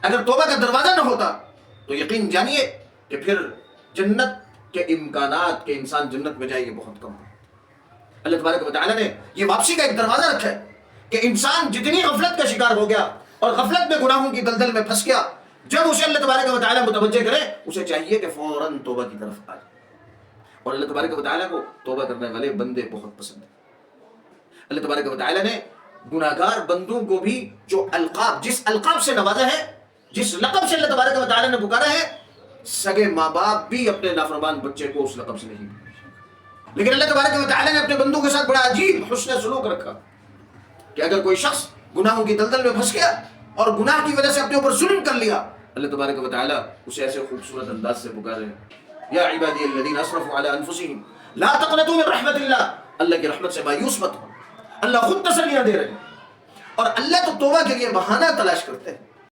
अगर तौबा का दरवाजा ना होता तो यकीन जानिए कि फिर जन्नत के इम्कानात के इंसान जन्नत में जाए ये बहुत कम है। अल्लाह तबारक व तआला ने ये वापसी का एक दरवाजा रखा है कि इंसान जितनी गफलत का शिकार हो गया और गफलत में गुनाहों की दलदल में फंस गया, जब उसे अल्लाह तबारक व तआला मुतवज्जे करे, उसे चाहिए कि फौरन तौबा की तरफ आ जाए। और अल्लाह तबारक व तआला को तौबा करने वाले बंदे बहुत पसंद है। अल्लाह तबारक व तआला ने गुनाहगार बंदों को भी जो अलकाब, जिस अलकाब से नवाजा है, जिस लक़ब से अल्लाह तबारक व तआला ने पुकारा है, सगे माँ बाप भी अपने नाफरमान बच्चे को उस लक़ब से नहीं पुकारे। लेकिन अल्लाह तबारक व तआला ने अपने बंदों के साथ बड़ा अजीब हुस्न सलूक रखा कि अगर कोई शख्स गुनाहों की दलदल में फंस गया और गुनाह की वजह से अपने ऊपर जुल्म कर लिया, अल्लाह तबारक व तआला उसे ऐसे खूबसूरत अंदाज से पुकारे, या इबादियल्लज़ीना असरफ़ू अला अनफुसिहिम ला तक़नतू मिन रहमतिल्लाह, अल्लाह की रहमत से मायूस मत हो। अल्लाह खुद तसल्लियां दे रहे हैं और अल्लाह तो तौबा के लिए बहाना तलाश करते हैं।